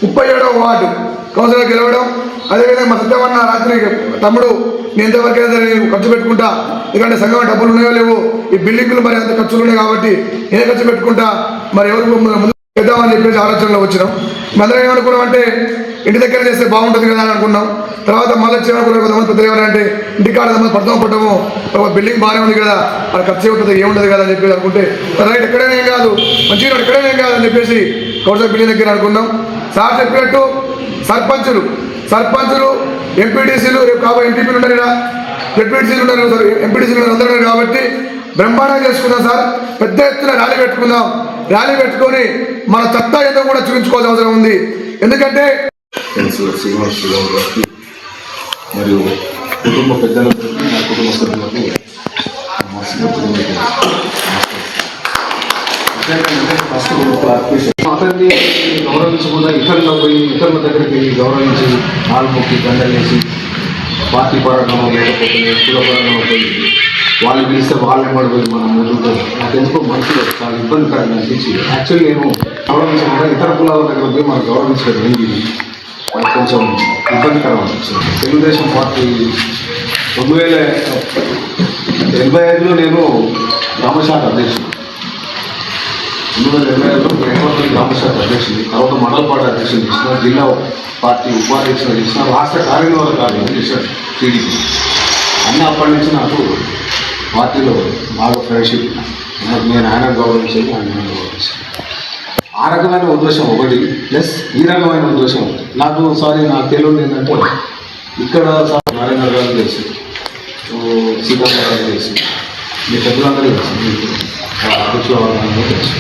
37వ వార్డు కౌన్సిలర్ గెలవడం, అదేవిధంగా మా సత్యవన్న రాత్రి తమ్ముడు నేను ఎంతవరకు అయితే నేను ఖర్చు పెట్టుకుంటా, ఎందుకంటే సంఘం డబ్బులు ఉన్నాయో లేవో, ఈ బిల్డింగ్లు మరి అంత ఖర్చులు ఉన్నాయి కాబట్టి నేను ఖర్చు పెట్టుకుంటా. మరి ఎవరు ముందు చేద్దామని చెప్పేసి ఆలోచనలో వచ్చినాం. మళ్ళీ ఏమనుకున్నాం అంటే ఇంటి దగ్గర చేస్తే బాగుంటుంది కదా అని అనుకున్నాం. తర్వాత మళ్ళీ వచ్చేమనుకున్నాం, కొంతమంది పెద్దలు ఏమంటే ఇంటికాడ పడతాం పట్టము, బిల్డింగ్ బాగానే ఉంది కదా, అక్కడ ఖర్చు అవుతుంది ఏముండదు కదా అని చెప్పేసి అనుకుంటే రైట్ ఎక్కడైనా ఏం కాదు, మంచిగా ఎక్కడైనా ఏం కాదు అని చెప్పేసి గౌరవ బిల్డింగ్ దగ్గర అనుకున్నాం. సార్ చెప్పినట్టు సర్పంచులు ఎంపీటీసీలు రేపు కాబోయే ఎంపీపీలు ఉన్నారు కదా, జెడ్పీటీసీలు ఉన్నారు, ఎంపీటీసీలు ఉన్నారు, అందరూ ఉన్నారు కాబట్టి బ్రహ్మాండంగా చేసుకుందాం సార్. పెద్ద ఎత్తున ర్యాలీ పెట్టుకుందాం. ర్యాలీ పెట్టుకొని మన సత్తా ఏదో కూడా చూపించుకోవాల్సిన అవసరం ఉంది. ఎందుకంటే శ్రీనివాస్ గౌడ్ గారికి మరియు కుటుంబ పెద్దలకు, నా కుటుంబ సభ్యులకు అతన్ని గౌరవించకుండా ఇతరుల దగ్గరికి గౌరవించి ఆల్మొక్కి దండలేసి పార్టీ పరంగా లేకపోతే కుల పరంగా పోయి వాళ్ళు పిలిస్తే వాళ్ళని పడిపోయి మనం ముందుకు నాకు ఎందుకో మనసులో చాలా ఇబ్బందికరంగా అనిపించి యాక్చువల్లీ నేను గౌరవించకుండా ఇతర కులాల దగ్గర పోయి మనం గౌరవించడం ఏంటి నాకు కొంచెం ఇబ్బందికరం అనిపించింది. తెలుగుదేశం పార్టీ 2085లో నేను గ్రామశాఖ అధ్యక్షుడు, 2025లో గ్రామశాఖ అధ్యక్షుడు, తర్వాత మండల పార్టీ అధ్యక్షుడు చేసిన, జిల్లా పార్టీ ఉపాధ్యక్షులు చేసిన, రాష్ట్ర కార్యనిర్వాహక కార్యదర్శి చేశాను టీడీపీ. అన్నీ అప్పటి నుంచి నాకు పార్టీలో బాగా ఫ్రెండ్షిప్, నేను ఆయన గౌరవించేది, ఆయన గౌరవించాను. ఆ రకమైన ఉద్దేశం ఒకటి, ప్లస్ ఈ రకమైన ఉద్దేశం నాకు నాకు తెలియదు ఏంటంటే ఇక్కడ నారాయణ గారు తెలుసు, సీతారామ గారు తెలుసు, మీ పెద్దలందరూ తెలుసు, మీకు అధ్యక్షుల వాళ్ళందరూ తెలుసు.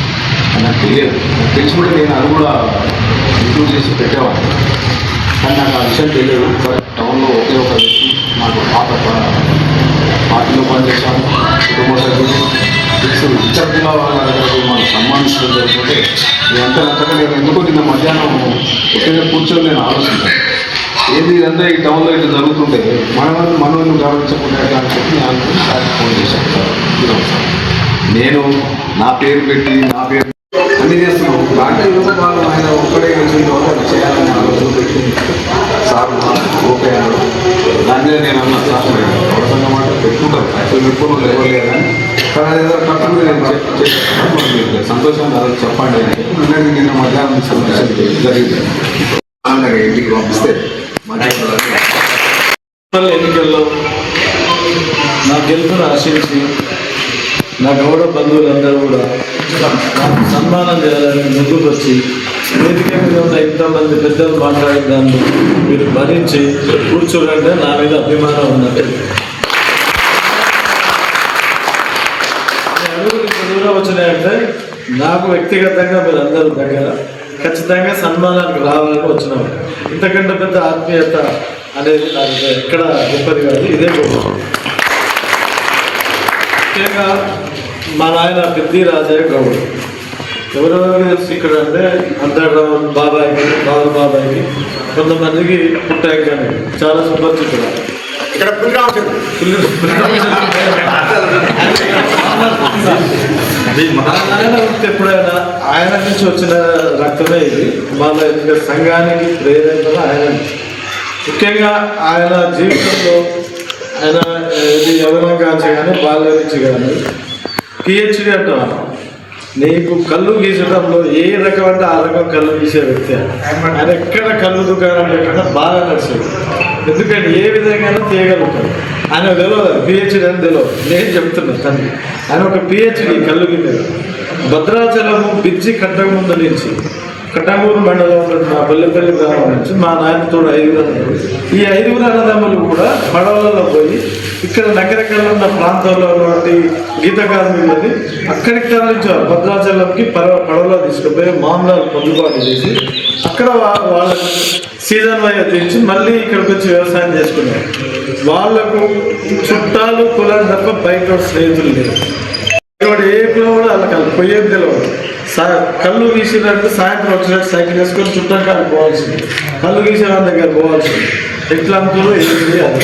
నాకు తెలియదు, నాకు తెలుసుకుంటే నేను అది కూడా ఇంక్లూడ్ చేసి పెట్టేవాడిని. కానీ నాకు ఆ విషయం తెలియదు. టౌన్లో ఒకే ఒక వ్యక్తి నాకు పార్టీలో పనిచేశాను, కుటుంబ సభ్యులు తెలుసు. ఇతర జిల్లా వాళ్ళ దగ్గరకు మనం సన్మానించడం జరుగుతుంటే ఇదంతా నచ్చక నేను ఎందుకో నిన్న మధ్యాహ్నం ఒకే కూర్చొని నేను ఆలోచించాను, ఏది ఇదంతా ఈ టౌన్లో ఇట్లా జరుగుతుంటే మనం గౌరవించకుండా అని చెప్పి నేను ఫోన్ చేశాను. సార్ నేను నా పేరు పెట్టి నా పేరు అన్నీ చేస్తున్నాం. దాంట్లో యువత భాగం ఆయన ఒక్కడే చేయాలని ఆలోచన పెట్టి సార్ ఓకే అన్నాడు. దాని మీద నేను అన్నా సార్ అవసరంగా మాట పెట్టుకుంటారు, యాక్చువల్ పెట్టుకోవడం ఎవరు లేదని, కానీ అదేదో కట్టుకుని నేను సంతోషంగా చెప్పండి అని చెప్పి నిన్న మధ్యాహ్నం జరిగింది. ఆనందంగా ఇంటికి పంపిస్తే ఎన్నికల్లో నా గెలుపును ఆశించి నా గౌడ బంధువులందరూ కూడా నాకు సన్మానం చేయాలని ముందుకు వచ్చి వేదిక మీద ఉన్న ఇంతమంది పెద్దలు మాట్లాడే దాన్ని మీరు భరించి కూర్చోడంటే నా మీద అభిమానం ఉన్నట్టు. అడుగులు ఇంత దూరం వచ్చినాయంటే నాకు వ్యక్తిగతంగా మీరు అందరూ దగ్గర ఖచ్చితంగా సన్మానానికి రావాలని వచ్చినాము. ఇంతకంటే పెద్ద ఆత్మీయత అనేది నాకు ఎక్కడ గొప్పది కాదు, ఇదే గొప్ప. ముఖ్యంగా మా నాయన పెద్ది రాజయ్య గౌడ్ ఎవరెవరికి తెలుసు ఇక్కడ అంటే అంతర్రావు బాబాయ్కి, బాబాయ్కి, కొంతమందికి పుట్టాయి కానీ చాలా సుపరిచితులు. ఆయన ఎప్పుడైనా ఆయన నుంచి వచ్చిన రక్తమే ఇది. వాళ్ళ సంఘానికి ప్రేరణ ఆయన. ముఖ్యంగా ఆయన జీవితంలో ఆయన ఇది యవనం కాంచి కానీ బాల్య నుంచి కానీ పిహెచ్డి అంటారు. నీకు కళ్ళు గీసడంలో ఏ రకం అంటే ఆ రకం కళ్ళు గీసే వ్యక్తి. ఆయన ఎక్కడ కళ్ళు దుకాణం లేకుండా బాగా నడిచేది. ఎందుకంటే ఏ విధంగా తీయగలుగుతాడు. ఆయన తెలియదు పిహెచ్డి అని తెలియదు, నేను చెప్తున్నా తను. ఆయన ఒక పిహెచ్డి కళ్ళు గీత. భద్రాచలము బిజ్జి కట్టకముందు నుంచి కట్టంగూరు మండలంలో మా బొల్లెపల్లి గ్రామం నుంచి మా నాయనతో 5 అన్నదమ్ములు. ఈ 5 అన్నదమ్ములు కూడా పడవలలో పోయి ఇక్కడ నగరకల్లో ఉన్న ప్రాంతంలో ఉన్నటువంటి గీత కార్మికులని అక్కడికి తరలించారు. భద్రాచలంకి పడవలో తీసుకుపోయి మామూలు పొందుబాటు చేసి అక్కడ వాళ్ళకు సీజన్ వైజ్ తెచ్చి మళ్ళీ ఇక్కడికి వచ్చి వ్యవసాయం చేసుకున్నారు. వాళ్లకు చుట్టాలు కులాలు తప్ప బయట స్నేహితులు లేరు. ఏ కులం కూడా వాళ్ళకి పోయేది తెలియదు. కళ్ళు గీసినట్టు సాయంత్రం వచ్చినట్టు సైకిల్ వేసుకొని చుట్టానికి పోవాల్సింది, కళ్ళు గీసే వాళ్ళ దగ్గర పోవాల్సింది. ఎట్లా అనుకున్నారో ఏంటి అది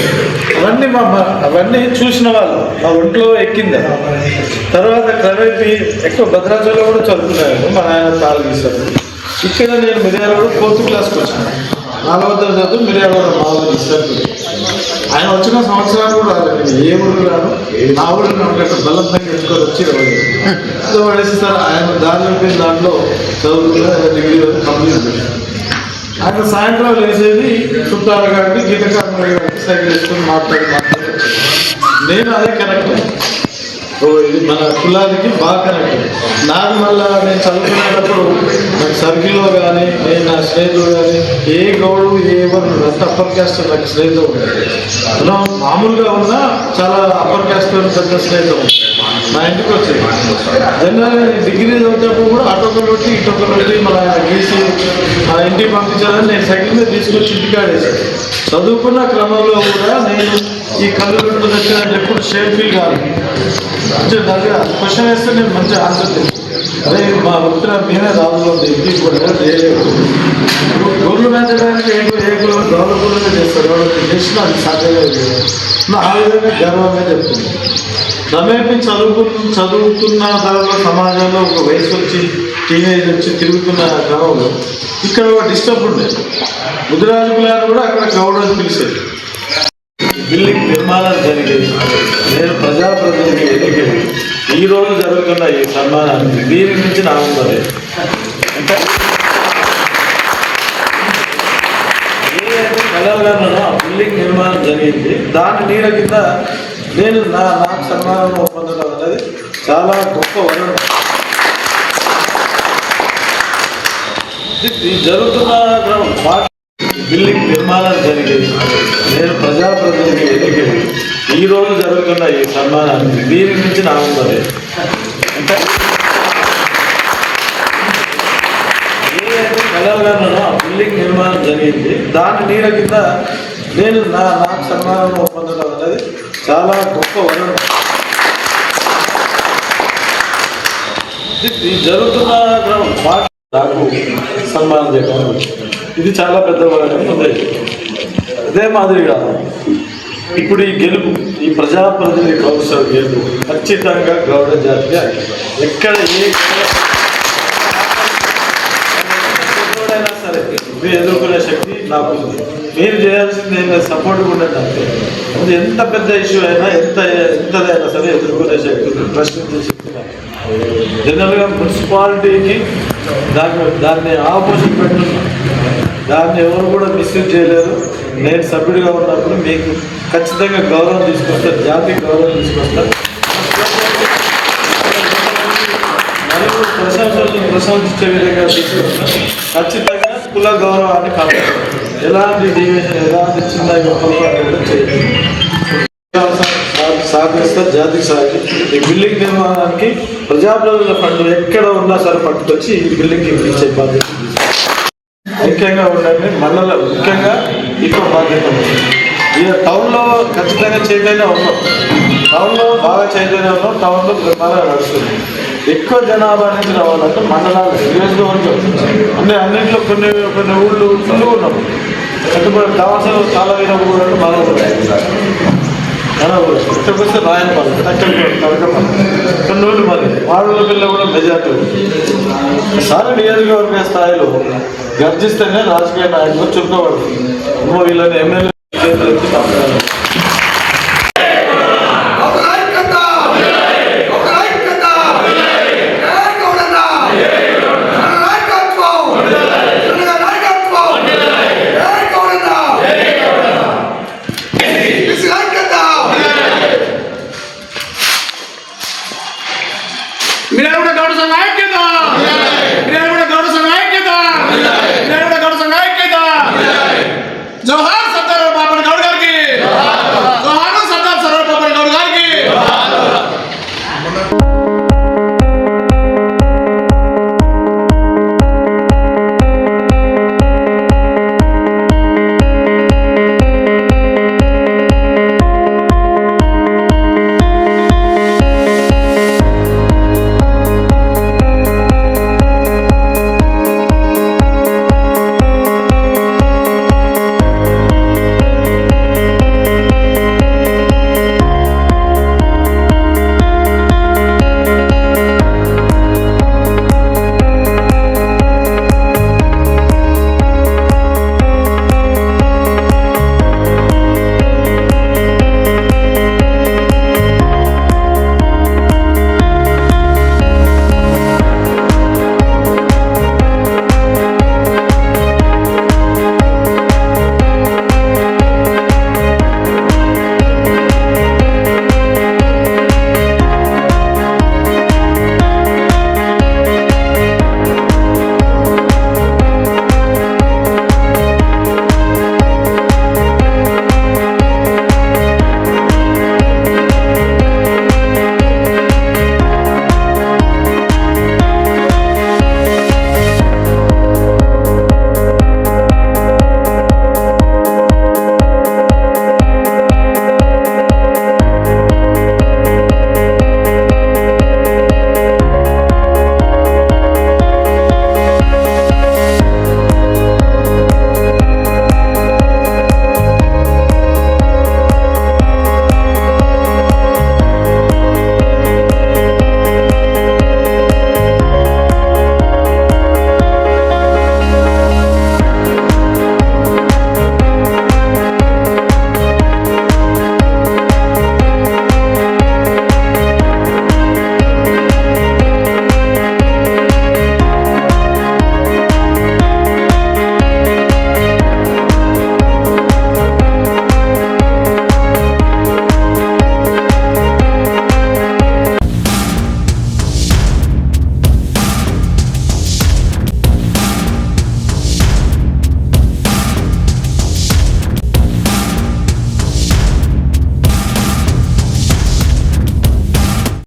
అవన్నీ చూసిన వాళ్ళు మా ఒంట్లో ఎక్కింది. తర్వాత క్రమేపీ ఎక్కువ భద్రాచలంలో కూడా చదువుకున్నాను. మా నాయన తాళ్ళు గీశారు. ఇక్కడ నేను మిర్యాలగూడ 4th క్లాస్కి వచ్చాను. 4వ తరగతి మిర్యాలగూడ మామూలు గీశారు. ఆయన వచ్చిన సంవత్సరాలు కూడా రాలేదు. ఏ ఊరు రాను, నా ఊరు బలవంతంగా ఎత్తుకొని వచ్చి పడేసి సార్ ఆయన దారిలో దాంట్లో చదువుకున్న డిగ్రీ కంప్లీట్ చేశారు. ఆయన సాయంత్రం లేచేది చుట్టాల గారికి గీతకారుల గారికి సైకిల్ వేసుకొని మాట్లాడి నేను అదే కరెక్ట్. ఇది మన కులానికి బాగా కరెక్ట్. నాకు మళ్ళా నేను చదువుకునేటప్పుడు నాకు సర్కిల్లో కానీ నేను నా స్నేహితుడు కానీ ఏ గౌడు ఎవరు అంత అప్పర్ క్యాస్ట్ నాకు స్నేహితులు ఉంటాయి. మామూలుగా ఉన్నా చాలా అప్పర్ క్యాస్ట్ పెద్ద స్నేహితులు నా ఇంటికి వచ్చేది. జనరల్గా నేను డిగ్రీ చదివేటప్పుడు కూడా అటొక రొట్టి ఇటొక రొట్టి మన గీసి మా ఇంటికి పంపించాలని నేను సైకిల్ మీద తీసుకొచ్చి ఇంటికి ఆడేసాను. చదువుకున్న క్రమంలో కూడా నేను ఈ కళ్ళు రెండు దగ్గర ఎప్పుడు షేమ్ ఫీల్ కాదు. మంచిగా దగ్గర క్వశ్చన్ వేస్తే నేను మంచిగా ఆన్సర్ చేస్తాను. అదే మా వృత్తిలో నేనే రాజులో ఇంటికి కూడా గొర్రెలు పెంచడానికి ఏ కులం గౌరవపూర్వకంగా చేస్తారు. ఎవరైతే చేసినా అది సాధ్యంగా ఆ విధంగా గర్వంగా చెప్తుంది. రమేపి చదువుతున్న తర్వాత సమాజంలో ఒక వయసు వచ్చి టీనేజ్ వచ్చి తిరుగుతున్న క్రమంలో ఇక్కడ ఒక డిస్టర్బ్ ఉండేది. ముదిరాజు కులాన్ని కూడా అక్కడ గౌడ అని పిలిచేది. బిల్డింగ్ నిర్మాణం జరిగేది. నేను ప్రజాప్రతినిధి ఎన్నికలు ఈ రోజు జరుగుతున్న ఈ సన్మానాన్ని దీని నుంచి నా ఉండాలి అంటే ఏదైతే కళలుగా బిల్డింగ్ నిర్మాణం జరిగింది దాని నీడ కింద నేను నాకు సన్మానం పొందడం అనేది చాలా గొప్ప వరం. ఇది జరుగుతున్న బిల్డింగ్ నిర్మాణం జరిగేది. నేను ప్రజాప్రతినిధి ఎన్నికలు ఈ రోజు జరుగుతున్న ఈ సన్మానాన్ని దీని నుంచి నా ఉండాలి అంటే ఏదైతే కళలుగా బిల్డింగ్ నిర్మాణం జరిగింది దాని నీడ కింద నేను నాకు సన్మానం పొందడం అనేది చాలా గొప్ప వరం. ఇది జరుగుతున్న నాకు సన్మానం చేయడం ఇది చాలా పెద్ద వరం ఉంది. అదే మాదిరిగా ఇప్పుడు ఈ గెలుపు ఈ ప్రజాప్రతినిధి కౌన్సిల్ గెలుపు ఖచ్చితంగా గౌడ జాతి ఎక్కడ ఎక్కడైనా సరే మీరు ఎదుర్కొనే శక్తి నాకు ఉంది. మీరు చేయాల్సింది ఏమైనా సపోర్ట్ కూడా అంతే. అది ఎంత పెద్ద ఇష్యూ అయినా ఎంతదైనా సరే ఎదుర్కొనే శక్తి ప్రశ్నించే శక్తి నాకు. జనరల్గా మున్సిపాలిటీకి దాన్ని ఆపోజిట్ పెట్టున్నాం. దాన్ని ఎవరు కూడా మిస్యూజ్ చేయలేరు. నేను సభ్యుడిగా ఉన్నప్పుడు మీకు ఖచ్చితంగా గౌరవం తీసుకొస్తారు, జాతికి గౌరవం తీసుకొస్తారు. మరియు ప్రశంసించే విధంగా తీసుకొస్తారు. ఖచ్చితంగా కుల గౌరవాన్ని కాపాడు. ఎలాంటి డివిజన్ ఎలాంటి చిన్న గొప్ప చేయాలి సహకరిస్తారు. జాతికి సహకరి ఈ బిల్డింగ్ నిర్మాణానికి ప్రజాప్రతినిధుల ఫండ్ ఎక్కడ ఉన్నా సరే పట్టుకొచ్చి ఈ బిల్డింగ్కి ఇచ్చే బాధ్యత ముఖ్యంగా ఉండండి. మండల ముఖ్యంగా ఇంకో బాధ్యత ఉంది. ఇక టౌన్లో ఖచ్చితంగా చైతన్యం ఉన్నాం. టౌన్లో బాగా చైతన్యం ఉన్నాం. టౌన్లో బాగా నడుస్తుంది. ఎక్కువ జనాభా నుంచి రావాలంటే మండలాలు నియోజకవర్గం అన్నింటిలో కొన్ని ఊళ్ళు ఫుల్గా ఉన్నాం. కట్టుబడి కావాల్సిన చాలా వేరే ఊళ్ళు అంటే మన ఊరు ఇక్కడికి వస్తే రాయనపాలెం కొన్ని ఊళ్ళు మరి వాడుల పిల్ల కూడా మెజార్టీ ఉంది. సార్ నియోజకవర్గ స్థాయిలో గర్జిస్తేనే రాజకీయ నాయకులు చుట్టబడుతుంది. వీళ్ళని ఎమ్మెల్యే